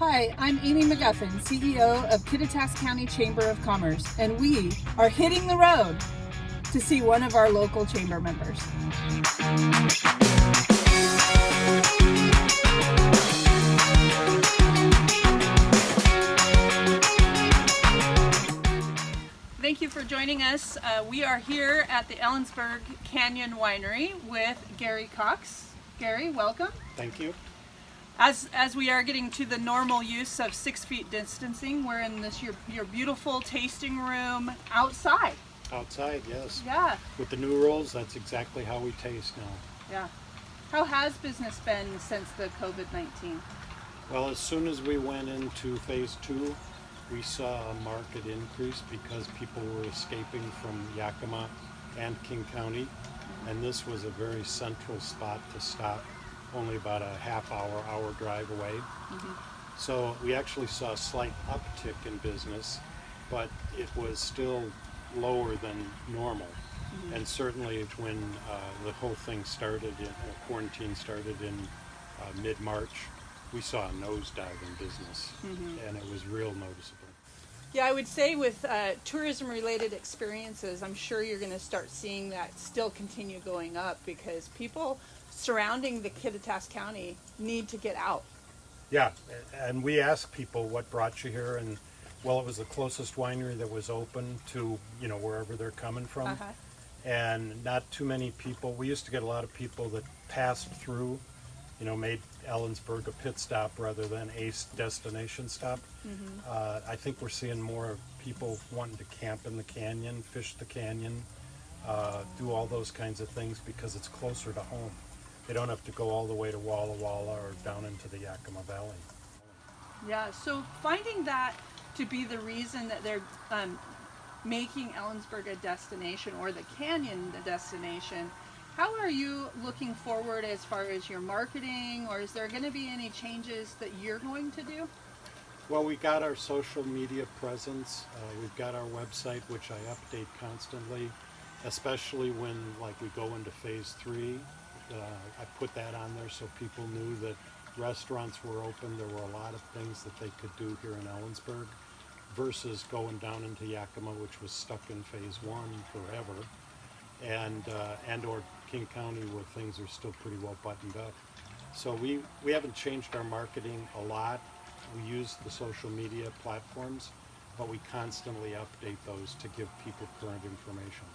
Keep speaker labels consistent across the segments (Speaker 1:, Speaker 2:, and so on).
Speaker 1: Hi, I'm Amy McGuffin, CEO of Kittitas County Chamber of Commerce, and we are hitting the road to see one of our local chamber members. Thank you for joining us. We are here at the Ellensburg Canyon Winery with Gary Cox. Gary, welcome.
Speaker 2: Thank you.
Speaker 1: As we are getting to the normal use of 6 feet distancing, we're in this your beautiful tasting room outside.
Speaker 2: Outside, yes.
Speaker 1: Yeah.
Speaker 2: With the new rules, that's exactly how we taste now.
Speaker 1: Yeah. How has business been since the COVID-19?
Speaker 2: Well, as soon as we went into phase 2, we saw a market increase because people were escaping from Yakima and King County, and this was a very central spot to stop, only about a hour drive away. So we actually saw a slight uptick in business, but it was still lower than normal. And certainly when the whole thing started, quarantine started in mid-March, we saw a nosedive in business, and it was real noticeable.
Speaker 1: Yeah, I would say with tourism-related experiences, I'm sure you're going to start seeing that still continue going up because people surrounding the Kittitas County need to get out.
Speaker 2: Yeah, and we asked people what brought you here, and well, it was the closest winery that was open to, wherever they're coming from. And not too many people. We used to get a lot of people that passed through, made Ellensburg a pit stop rather than a destination stop. I think we're seeing more people wanting to camp in the canyon, fish the canyon, do all those kinds of things because it's closer to home. They don't have to go all the way to Walla Walla or down into the Yakima Valley.
Speaker 1: Yeah, so finding that to be the reason that they're making Ellensburg a destination or the canyon a destination, how are you looking forward as far as your marketing, or is there going to be any changes that you're going to do?
Speaker 2: Well, we got our social media presence. We've got our website, which I update constantly, especially when we go into phase 3. I put that on there so people knew that restaurants were open. There were a lot of things that they could do here in Ellensburg versus going down into Yakima, which was stuck in phase 1 forever, and or King County where things are still pretty well buttoned up. So we haven't changed our marketing a lot. We use the social media platforms, but we constantly update those to give people current information.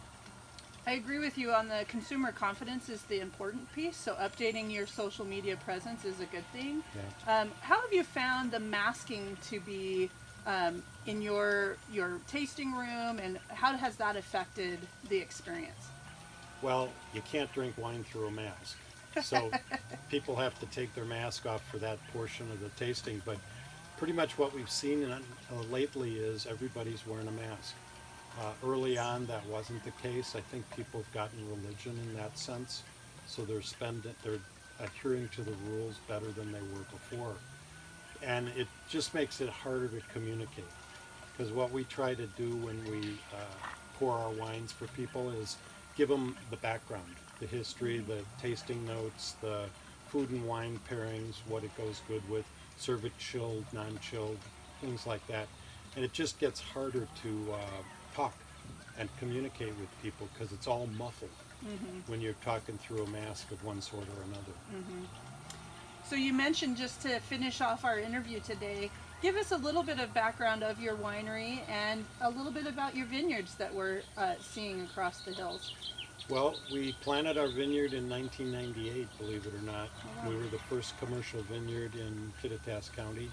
Speaker 1: I agree with you on the consumer confidence is the important piece, so updating your social media presence is a good thing.
Speaker 2: Yeah.
Speaker 1: How have you found the masking to be in your tasting room, and how has that affected the experience?
Speaker 2: Well, you can't drink wine through a mask, so people have to take their mask off for that portion of the tasting, but pretty much what we've seen lately is everybody's wearing a mask. Early on, that wasn't the case. I think people have gotten religion in that sense, so they're adhering to the rules better than they were before. And it just makes it harder to communicate, because what we try to do when we pour our wines for people is give them the background, the history, the tasting notes, the food and wine pairings, what it goes good with, serve it chilled, non-chilled, things like that. And it just gets harder to talk and communicate with people because it's all muffled when you're talking through a mask of one sort or another.
Speaker 1: So you mentioned, just to finish off our interview today, give us a little bit of background of your winery and a little bit about your vineyards that we're seeing across the hills.
Speaker 2: Well, we planted our vineyard in 1998, believe it or not. We were the first commercial vineyard in Kittitas County,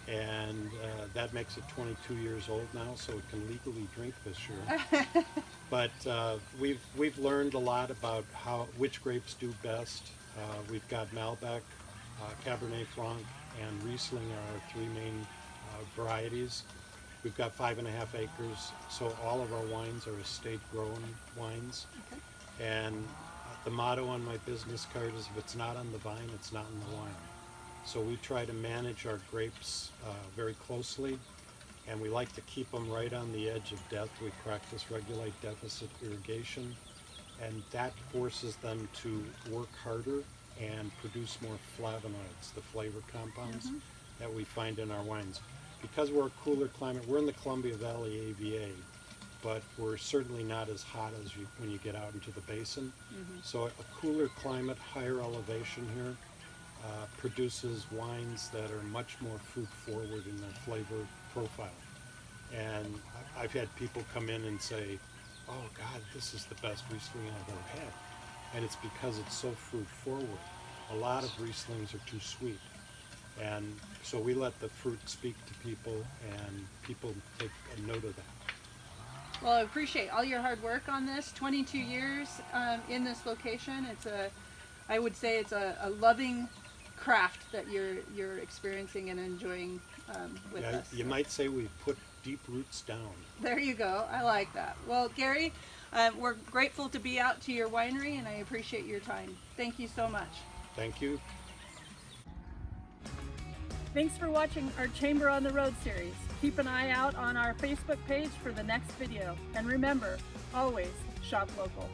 Speaker 2: and that makes it 22 years old now, so it can legally drink this year. But we've learned a lot about which grapes do best. We've got Malbec, Cabernet Franc, and Riesling are our 3 main varieties. We've got 5.5 acres, so all of our wines are estate-grown wines. And the motto on my business card is, if it's not on the vine, it's not in the wine. So we try to manage our grapes very closely, and we like to keep them right on the edge of death. We practice regulate deficit irrigation, and that forces them to work harder and produce more flavonoids, the flavor compounds. that we find in our wines. Because we're a cooler climate, we're in the Columbia Valley AVA, but we're certainly not as hot as when you get out into the basin. So a cooler climate, higher elevation here, produces wines that are much more fruit forward in their flavor profile. And I've had people come in and say, oh God, this is the best Riesling I've ever had. And it's because it's so fruit forward. A lot of Rieslings are too sweet. And so we let the fruit speak to people, and people take a note of that.
Speaker 1: Well, I appreciate all your hard work on this. 22 years in this location. I would say it's a loving craft that you're experiencing and enjoying with us.
Speaker 2: You might say we've put deep roots down.
Speaker 1: There you go. I like that. Well, Gary, we're grateful to be out to your winery, and I appreciate your time. Thank you so much.
Speaker 2: Thank you.
Speaker 1: Thanks for watching our Chamber on the Road series. Keep an eye out on our Facebook page for the next video. And remember, always shop local.